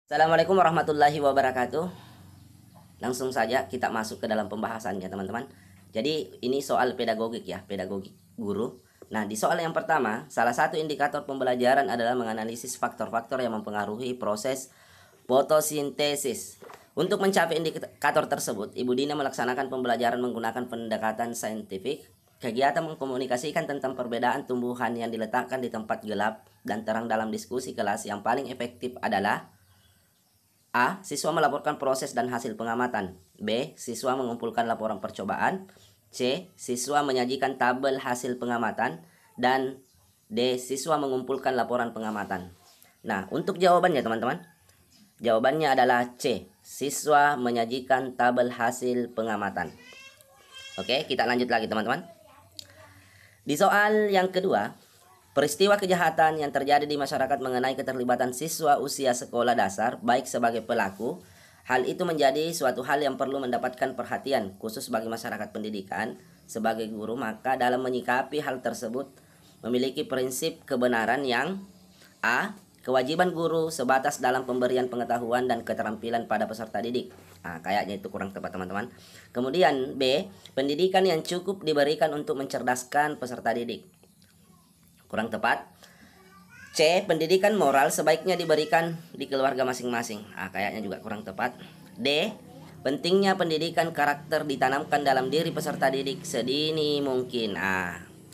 Assalamualaikum warahmatullahi wabarakatuh. Langsung saja kita masuk ke dalam pembahasannya, teman-teman. Jadi ini soal pedagogik ya, pedagogik guru. Nah, di soal yang pertama, salah satu indikator pembelajaran adalah menganalisis faktor-faktor yang mempengaruhi proses fotosintesis. Untuk mencapai indikator tersebut, Ibu Dina melaksanakan pembelajaran menggunakan pendekatan saintifik. Kegiatan mengkomunikasikan tentang perbedaan tumbuhan yang diletakkan di tempat gelap dan terang dalam diskusi kelas yang paling efektif adalah A. Siswa melaporkan proses dan hasil pengamatan. B. Siswa mengumpulkan laporan percobaan. C. Siswa menyajikan tabel hasil pengamatan. Dan D. Siswa mengumpulkan laporan pengamatan. Nah, untuk jawabannya teman-teman, jawabannya adalah C. Siswa menyajikan tabel hasil pengamatan. Oke, kita lanjut lagi teman-teman. Di soal yang kedua, peristiwa kejahatan yang terjadi di masyarakat mengenai keterlibatan siswa usia sekolah dasar baik sebagai pelaku, hal itu menjadi suatu hal yang perlu mendapatkan perhatian khusus bagi masyarakat pendidikan. Sebagai guru, maka dalam menyikapi hal tersebut memiliki prinsip kebenaran yang A. Kewajiban guru sebatas dalam pemberian pengetahuan dan keterampilan pada peserta didik. Nah, kayaknya itu kurang tepat teman-teman. Kemudian B. Pendidikan yang cukup diberikan untuk mencerdaskan peserta didik. Kurang tepat. C. Pendidikan moral sebaiknya diberikan di keluarga masing-masing. Kayaknya juga kurang tepat. D. Pentingnya pendidikan karakter ditanamkan dalam diri peserta didik sedini mungkin.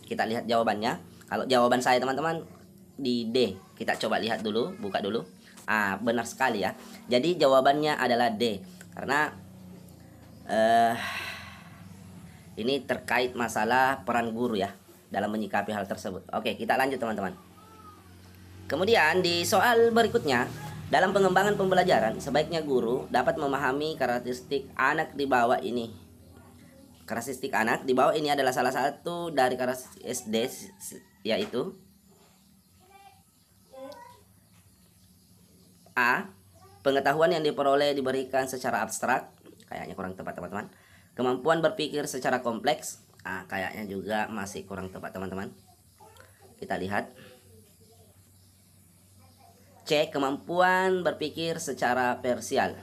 Kita lihat jawabannya. Kalau jawaban saya teman-teman di D. Kita coba lihat dulu, buka dulu. Benar sekali ya. Jadi jawabannya adalah D. Karena ini terkait masalah peran guru ya dalam menyikapi hal tersebut. Oke, kita lanjut teman-teman. Kemudian di soal berikutnya, dalam pengembangan pembelajaran, sebaiknya guru dapat memahami karakteristik anak di bawah ini. Karakteristik anak di bawah ini adalah salah satu dari karakteristik SD, yaitu A. Pengetahuan yang diperoleh diberikan secara abstrak. Kayaknya kurang tepat teman-teman. Kemampuan berpikir secara kompleks. Kayaknya juga masih kurang tepat teman-teman. Kita lihat. C. Kemampuan berpikir secara parsial.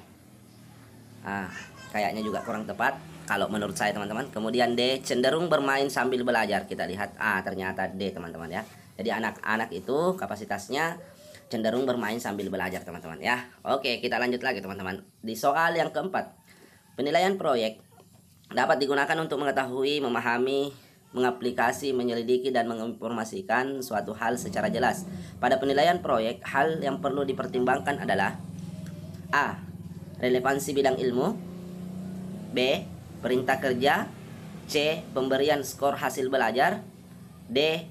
Kayaknya juga kurang tepat kalau menurut saya teman-teman. Kemudian D. Cenderung bermain sambil belajar. Kita lihat. Ternyata D teman-teman ya. Jadi anak-anak itu kapasitasnya cenderung bermain sambil belajar teman-teman ya. Oke, kita lanjut lagi teman-teman. Di soal yang keempat, penilaian proyek dapat digunakan untuk mengetahui, memahami, mengaplikasi, menyelidiki, dan menginformasikan suatu hal secara jelas. Pada penilaian proyek, hal yang perlu dipertimbangkan adalah A. Relevansi bidang ilmu. B. Perintah kerja. C. Pemberian skor hasil belajar. D.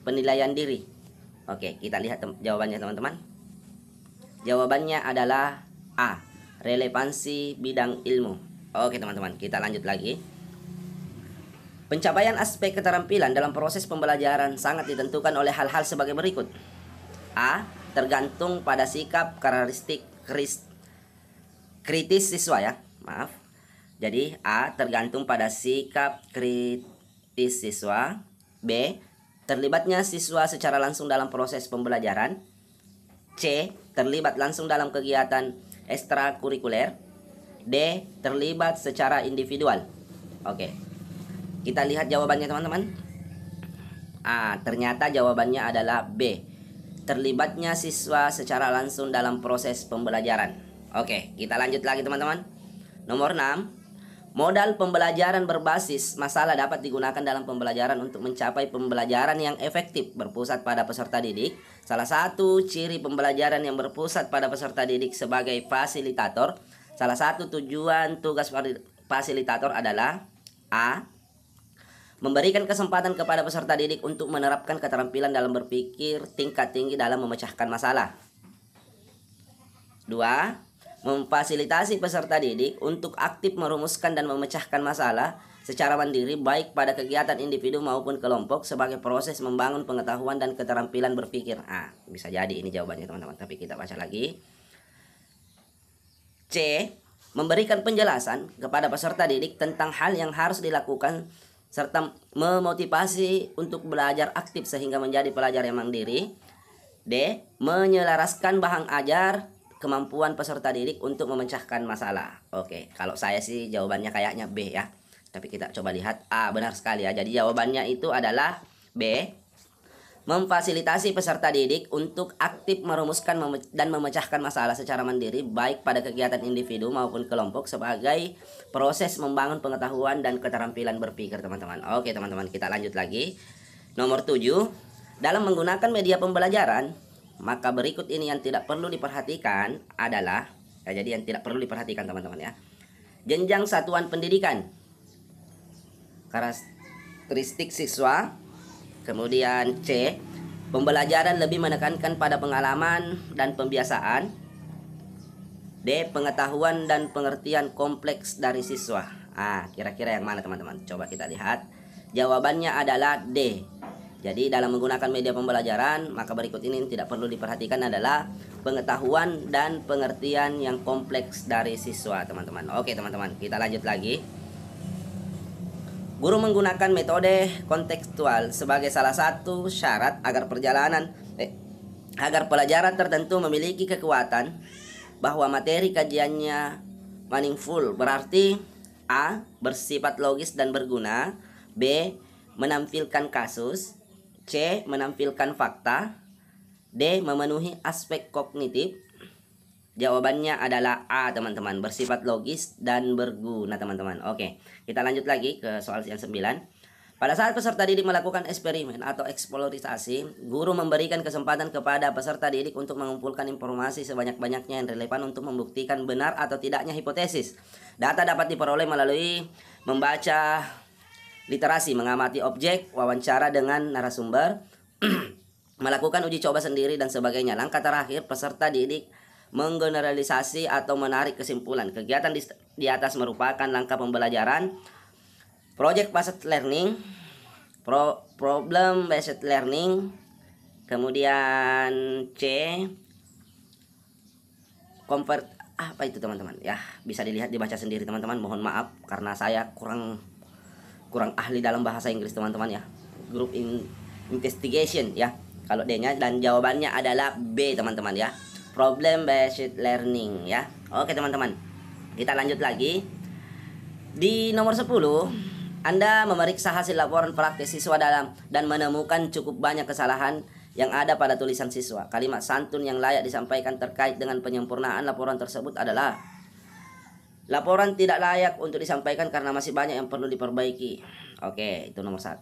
Penilaian diri. Oke, kita lihat jawabannya teman-teman. Jawabannya adalah A. Relevansi bidang ilmu. Oke teman-teman, kita lanjut lagi. Pencapaian aspek keterampilan dalam proses pembelajaran sangat ditentukan oleh hal-hal sebagai berikut. A. Tergantung pada sikap karakteristik kritis siswa ya. Maaf. Jadi A. Tergantung pada sikap kritis siswa. B. Terlibatnya siswa secara langsung dalam proses pembelajaran. C. Terlibat langsung dalam kegiatan ekstrakurikuler. D. Terlibat secara individual. Oke, kita lihat jawabannya teman-teman. Ternyata jawabannya adalah B. Terlibatnya siswa secara langsung dalam proses pembelajaran. Oke, kita lanjut lagi teman-teman. Nomor 6. Modal pembelajaran berbasis masalah dapat digunakan dalam pembelajaran untuk mencapai pembelajaran yang efektif berpusat pada peserta didik. Salah satu ciri pembelajaran yang berpusat pada peserta didik sebagai fasilitator. Salah satu tujuan tugas fasilitator adalah A. Memberikan kesempatan kepada peserta didik untuk menerapkan keterampilan dalam berpikir tingkat tinggi dalam memecahkan masalah. 2. Memfasilitasi peserta didik untuk aktif merumuskan dan memecahkan masalah secara mandiri baik pada kegiatan individu maupun kelompok sebagai proses membangun pengetahuan dan keterampilan berpikir. Bisa jadi ini jawabannya teman-teman, tapi kita baca lagi. C. Memberikan penjelasan kepada peserta didik tentang hal yang harus dilakukan serta memotivasi untuk belajar aktif sehingga menjadi pelajar yang mandiri. D. Menyelaraskan bahan ajar kemampuan peserta didik untuk memecahkan masalah. Oke, kalau saya sih jawabannya kayaknya B ya. Tapi kita coba lihat. Benar sekali ya. Jadi jawabannya itu adalah B. Memfasilitasi peserta didik untuk aktif merumuskan dan memecahkan masalah secara mandiri baik pada kegiatan individu maupun kelompok sebagai proses membangun pengetahuan dan keterampilan berpikir, teman-teman. Oke, teman-teman, kita lanjut lagi. Nomor 7, dalam menggunakan media pembelajaran, maka berikut ini yang tidak perlu diperhatikan adalah jadi yang tidak perlu diperhatikan, teman-teman ya. Jenjang satuan pendidikan, karakteristik siswa. Kemudian C, pembelajaran lebih menekankan pada pengalaman dan pembiasaan. D, pengetahuan dan pengertian kompleks dari siswa. Kira-kira yang mana, teman-teman? Coba kita lihat. Jawabannya adalah D. Jadi dalam menggunakan media pembelajaran, maka berikut ini yang tidak perlu diperhatikan adalah pengetahuan dan pengertian yang kompleks dari siswa, teman-teman. Oke, teman-teman, kita lanjut lagi. Guru menggunakan metode kontekstual sebagai salah satu syarat agar pelajaran tertentu memiliki kekuatan bahwa materi kajiannya meaningful, berarti A, bersifat logis dan berguna, B, menampilkan kasus, C, menampilkan fakta, D, memenuhi aspek kognitif. Jawabannya adalah A, teman-teman, bersifat logis dan berguna, teman-teman. Oke, kita lanjut lagi ke soal yang 9. Pada saat peserta didik melakukan eksperimen atau eksplorasi, guru memberikan kesempatan kepada peserta didik untuk mengumpulkan informasi sebanyak-banyaknya yang relevan untuk membuktikan benar atau tidaknya hipotesis. Data dapat diperoleh melalui membaca literasi, mengamati objek, wawancara dengan narasumber, melakukan uji coba sendiri, dan sebagainya. Langkah terakhir, peserta didik menggeneralisasi atau menarik kesimpulan. Kegiatan di atas merupakan langkah pembelajaran project based learning, problem based learning. Kemudian C, apa itu, teman-teman ya, bisa dilihat, dibaca sendiri, teman-teman. Mohon maaf karena saya kurang ahli dalam bahasa Inggris, teman-teman ya. Group investigation ya kalau D-nya, dan jawabannya adalah B, teman-teman ya, problem based learning ya. Oke, teman-teman, kita lanjut lagi. Di nomor 10, Anda memeriksa hasil laporan praktis siswa dan menemukan cukup banyak kesalahan yang ada pada tulisan siswa. Kalimat santun yang layak disampaikan terkait dengan penyempurnaan laporan tersebut adalah: laporan tidak layak untuk disampaikan karena masih banyak yang perlu diperbaiki. Oke, itu nomor 1,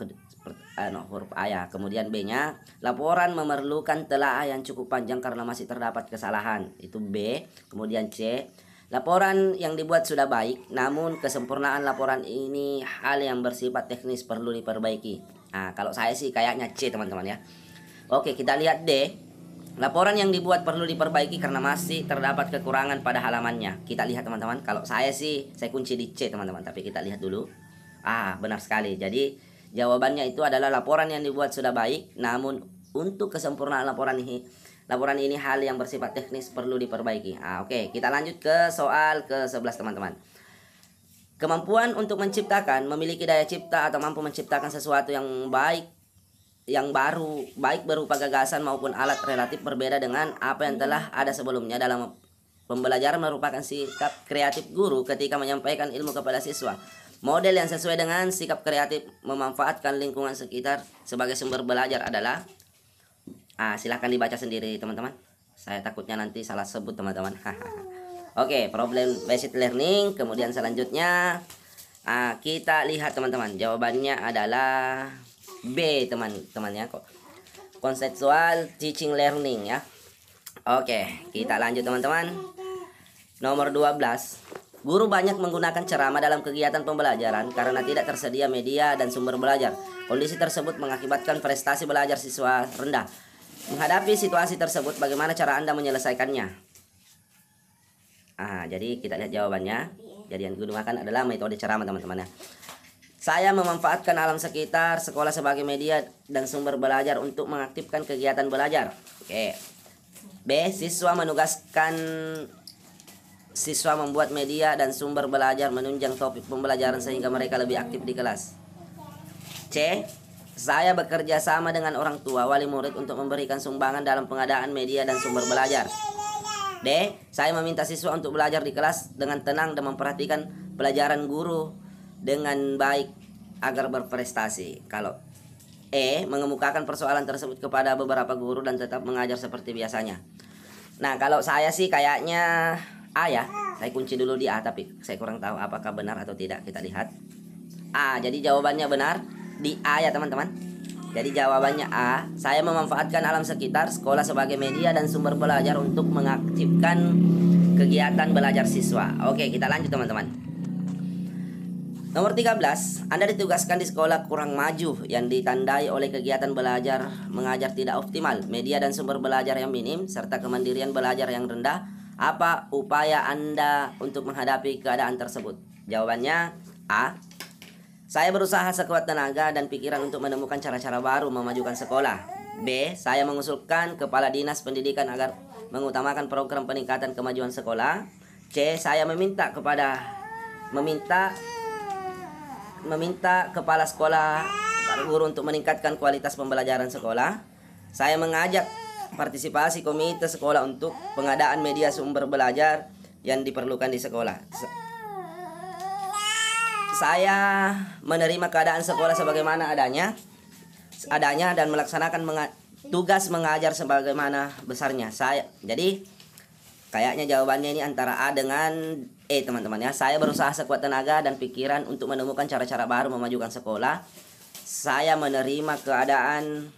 huruf A ya. Kemudian B-nya, laporan memerlukan telaah yang cukup panjang karena masih terdapat kesalahan. Itu B. Kemudian C, laporan yang dibuat sudah baik, namun kesempurnaan laporan ini hal yang bersifat teknis perlu diperbaiki. Kalau saya sih kayaknya C, teman-teman ya. Oke, kita lihat D. Laporan yang dibuat perlu diperbaiki karena masih terdapat kekurangan pada halamannya. Kita lihat, teman-teman. Kalau saya sih, saya kunci di C, teman-teman. Tapi kita lihat dulu. Benar sekali. Jadi jawabannya itu adalah laporan yang dibuat sudah baik, namun untuk kesempurnaan laporan ini hal yang bersifat teknis perlu diperbaiki. Oke, kita lanjut ke soal ke-11, teman-teman. Kemampuan untuk menciptakan, memiliki daya cipta atau mampu menciptakan sesuatu yang baik, yang baru, baik berupa gagasan maupun alat, relatif berbeda dengan apa yang telah ada sebelumnya. Dalam pembelajaran merupakan sikap kreatif guru ketika menyampaikan ilmu kepada siswa. Model yang sesuai dengan sikap kreatif memanfaatkan lingkungan sekitar sebagai sumber belajar adalah silahkan dibaca sendiri, teman-teman. Saya takutnya nanti salah sebut, teman-teman. Oke, problem based learning. Kemudian selanjutnya kita lihat, teman-teman. Jawabannya adalah B, teman-teman ya. Conceptual teaching learning ya. Oke, kita lanjut, teman-teman. Nomor 12. Guru banyak menggunakan ceramah dalam kegiatan pembelajaran karena tidak tersedia media dan sumber belajar. Kondisi tersebut mengakibatkan prestasi belajar siswa rendah. Menghadapi situasi tersebut, bagaimana cara Anda menyelesaikannya? Jadi kita lihat jawabannya. Jadi yang digunakan adalah metode ceramah, teman-teman ya. Saya memanfaatkan alam sekitar sekolah sebagai media dan sumber belajar untuk mengaktifkan kegiatan belajar. Oke. B, siswa membuat media dan sumber belajar menunjang topik pembelajaran sehingga mereka lebih aktif di kelas. C, saya bekerja sama dengan orang tua, wali murid untuk memberikan sumbangan dalam pengadaan media dan sumber belajar. D. Saya meminta siswa untuk belajar di kelas dengan tenang dan memperhatikan pelajaran guru dengan baik agar berprestasi. Kalau E. Mengemukakan persoalan tersebut kepada beberapa guru dan tetap mengajar seperti biasanya. Nah, kalau saya sih kayaknya A ya. Saya kunci dulu di A, tapi saya kurang tahu apakah benar atau tidak. Kita lihat. A. Jadi jawabannya benar di A ya teman-teman. Jadi jawabannya A. Saya memanfaatkan alam sekitar sekolah sebagai media dan sumber belajar untuk mengaktifkan kegiatan belajar siswa. Oke, kita lanjut teman-teman. Nomor 13, Anda ditugaskan di sekolah kurang maju yang ditandai oleh kegiatan belajar mengajar tidak optimal, media dan sumber belajar yang minim, serta kemandirian belajar yang rendah. Apa upaya Anda untuk menghadapi keadaan tersebut? Jawabannya A. Saya berusaha sekuat tenaga dan pikiran untuk menemukan cara-cara baru memajukan sekolah. B. Saya mengusulkan Kepala Dinas Pendidikan agar mengutamakan program peningkatan kemajuan sekolah. C. Saya meminta kepala sekolah, para guru untuk meningkatkan kualitas pembelajaran sekolah. Saya mengajak partisipasi komite sekolah untuk pengadaan media sumber belajar yang diperlukan di sekolah. Saya menerima keadaan sekolah sebagaimana adanya dan melaksanakan tugas mengajar sebagaimana besarnya. Jadi kayaknya jawabannya ini antara A dengan E teman-teman ya. Saya berusaha sekuat tenaga dan pikiran untuk menemukan cara-cara baru memajukan sekolah. Saya menerima keadaan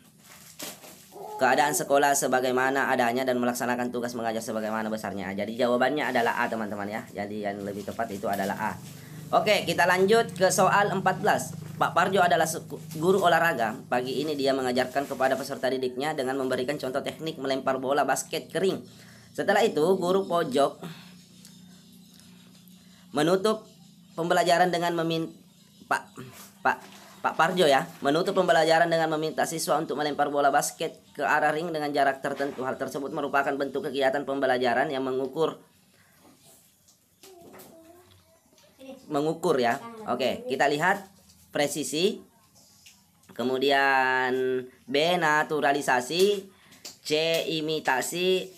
sekolah sebagaimana adanya dan melaksanakan tugas mengajar sebagaimana besarnya. Jadi jawabannya adalah A teman-teman ya. Jadi yang lebih tepat itu adalah A. Oke, kita lanjut ke soal 14. Pak Parjo adalah guru olahraga. Pagi ini dia mengajarkan kepada peserta didiknya dengan memberikan contoh teknik melempar bola basket kering. Setelah itu, guru pojok menutup pembelajaran dengan Pak Parjo ya, menutup pembelajaran dengan meminta siswa untuk melempar bola basket ke arah ring dengan jarak tertentu. Hal tersebut merupakan bentuk kegiatan pembelajaran yang mengukur ya. Oke, kita lihat presisi, kemudian B naturalisasi, C imitasi,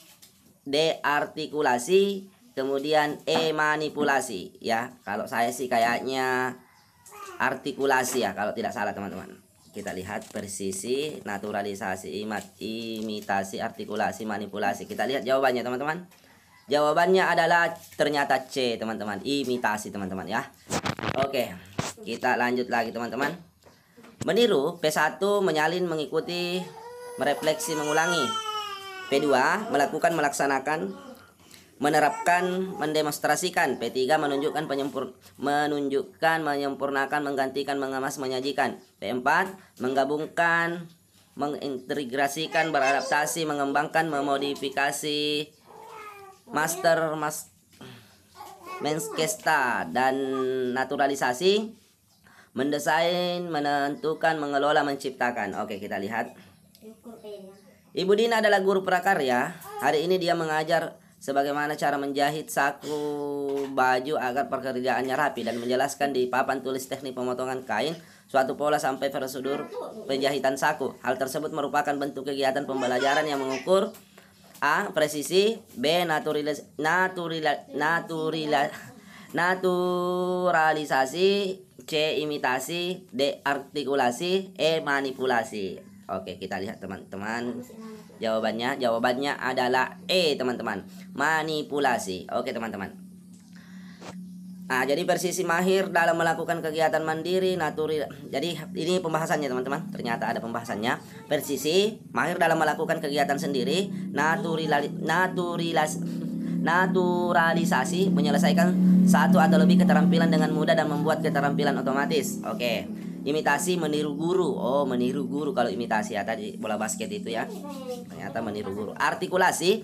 D artikulasi, kemudian E manipulasi ya. Kalau saya sih kayaknya artikulasi ya, kalau tidak salah teman-teman. Kita lihat presisi, naturalisasi, imitasi, artikulasi, manipulasi. Kita lihat jawabannya teman-teman. Jawabannya adalah ternyata C teman-teman, imitasi teman-teman ya. Oke, kita lanjut lagi teman-teman. Meniru, P1 menyalin, mengikuti, merefleksi, mengulangi. P2 melakukan, melaksanakan, menerapkan, mendemonstrasikan. P3 menunjukkan, menyempurnakan, menggantikan, mengemas, menyajikan. P4 menggabungkan, mengintegrasikan, beradaptasi, mengembangkan, memodifikasi, Manchester, dan naturalisasi, mendesain, menentukan, mengelola, menciptakan. Oke, kita lihat. Ibu Dina adalah guru prakarya. Hari ini dia mengajar sebagaimana cara menjahit saku baju agar pekerjaannya rapi dan menjelaskan di papan tulis teknik pemotongan kain, suatu pola sampai prosedur penjahitan saku. Hal tersebut merupakan bentuk kegiatan pembelajaran yang mengukur A. Presisi, B. Naturalisasi, C. Imitasi, D. Artikulasi, E. Manipulasi. Oke, kita lihat teman-teman. Jawabannya adalah E teman-teman, manipulasi. Oke teman-teman. Nah, jadi Persisi mahir dalam melakukan kegiatan mandiri, jadi ini pembahasannya teman-teman. Ternyata ada pembahasannya. Persisi mahir dalam melakukan kegiatan sendiri, naturalisasi, menyelesaikan satu atau lebih keterampilan dengan mudah dan membuat keterampilan otomatis. Oke. Imitasi, meniru guru. Oh, meniru guru kalau imitasi ya, tadi bola basket itu ya. Ternyata meniru guru. Artikulasi,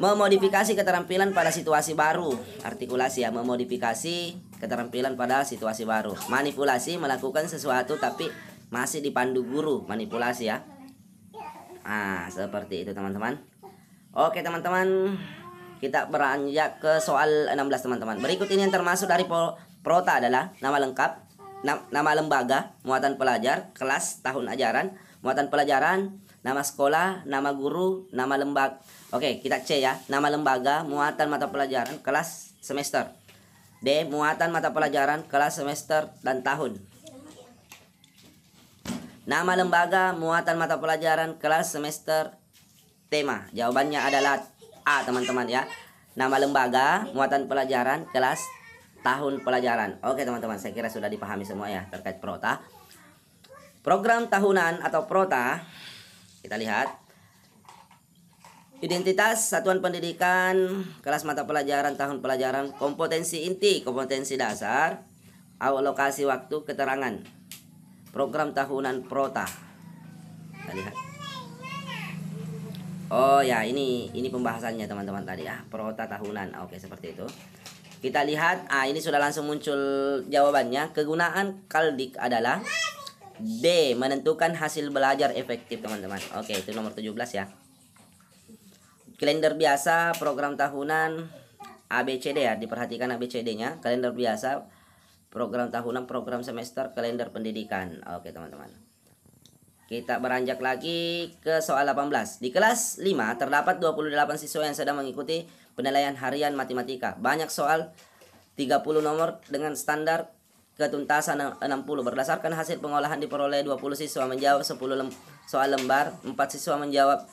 memodifikasi keterampilan pada situasi baru. Artikulasi ya, memodifikasi keterampilan pada situasi baru. Manipulasi, melakukan sesuatu tapi masih dipandu guru. Manipulasi ya. Nah, seperti itu teman-teman. Oke teman-teman, kita beranjak ke soal 16 teman-teman. Berikut ini yang termasuk dari Prota adalah nama lengkap, nama lembaga, muatan pelajar, kelas, tahun ajaran, muatan pelajaran, Nama sekolah, nama guru, nama lembaga. Oke, kita C ya. Nama lembaga, muatan mata pelajaran, kelas, semester. D. Muatan mata pelajaran, kelas, semester, dan tahun. Nama lembaga, muatan mata pelajaran, kelas, semester, tema. Jawabannya adalah A, teman-teman ya. Nama lembaga, muatan pelajaran, kelas, tahun pelajaran. Oke teman-teman, saya kira sudah dipahami semua ya terkait prota. Program tahunan atau prota, kita lihat. Identitas satuan pendidikan, kelas mata pelajaran, tahun pelajaran, kompetensi inti, kompetensi dasar, alokasi waktu, keterangan. Program tahunan prota. Kita lihat. Oh ya, ini pembahasannya teman-teman tadi ya, prota tahunan. Oke, seperti itu. Kita lihat, ini sudah langsung muncul jawabannya. Kegunaan Kaldik adalah D. Menentukan hasil belajar efektif teman-teman. Oke, itu nomor 17 ya. Kalender biasa, program tahunan, ABCD ya. Diperhatikan ABCD-nya. Kalender biasa, program tahunan, program semester, kalender pendidikan. Oke teman-teman. Kita beranjak lagi ke soal 18. Di kelas 5 terdapat 28 siswa yang sedang mengikuti penilaian harian matematika. Banyak soal 30 nomor dengan standar ketuntasan 60. Berdasarkan hasil pengolahan diperoleh 20 siswa menjawab 10 soal lembar, 4 siswa menjawab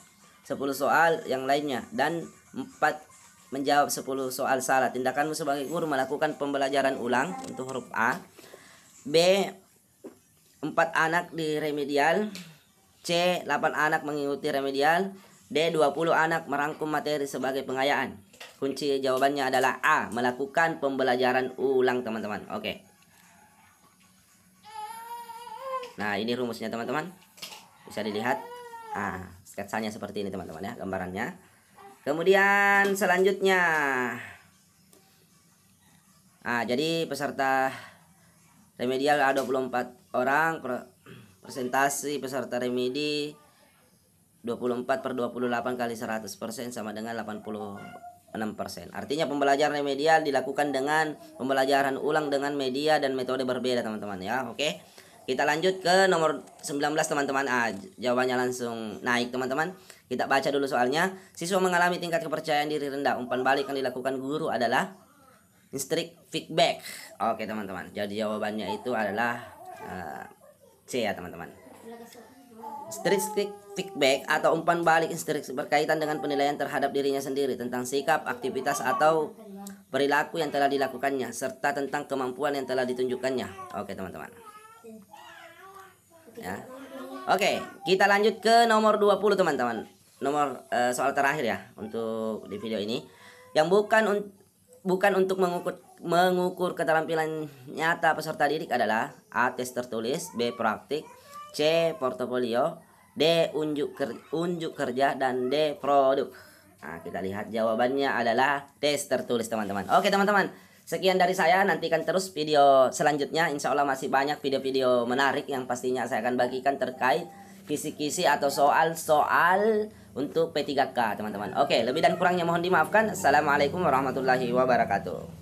10 soal yang lainnya, dan 4 menjawab 10 soal salah. Tindakanmu sebagai guru melakukan pembelajaran ulang untuk huruf A. B. 4 anak di remedial. C. 8 anak mengikuti remedial. D. 20 anak merangkum materi sebagai pengayaan. Kunci jawabannya adalah A. Melakukan pembelajaran ulang teman-teman. Oke. Nah ini rumusnya teman-teman. Bisa dilihat. Sketsanya seperti ini teman-teman ya, gambarannya. Kemudian selanjutnya. Jadi peserta remedial ada 24 orang, presentasi peserta remedi 24/28 kali 100% sama dengan 86%. Artinya pembelajaran remedial dilakukan dengan pembelajaran ulang dengan media dan metode berbeda teman-teman ya. Oke. Kita lanjut ke nomor 19 teman-teman. Jawabannya langsung naik teman-teman. Kita baca dulu soalnya. Siswa mengalami tingkat kepercayaan diri rendah. Umpan balik yang dilakukan guru adalah strict feedback. Oke teman-teman. Jadi jawabannya itu adalah C ya teman-teman. Strict feedback atau umpan balik instruksi berkaitan dengan penilaian terhadap dirinya sendiri tentang sikap, aktivitas atau perilaku yang telah dilakukannya serta tentang kemampuan yang telah ditunjukkannya. Oke teman-teman. Ya. Oke, kita lanjut ke nomor 20 teman-teman. Nomor soal terakhir ya untuk di video ini. Yang bukan untuk mengukur keterampilan nyata peserta didik adalah A. Tes tertulis, B. Praktik, C. Portofolio, D. Unjuk kerja, dan D. Produk. Kita lihat jawabannya adalah tes tertulis teman-teman. Oke teman-teman, sekian dari saya. Nantikan terus video selanjutnya. Insya Allah masih banyak video-video menarik yang pastinya saya akan bagikan terkait kisi-kisi atau soal-soal untuk P3K teman-teman. Oke, lebih dan kurangnya mohon dimaafkan. Assalamualaikum warahmatullahi wabarakatuh.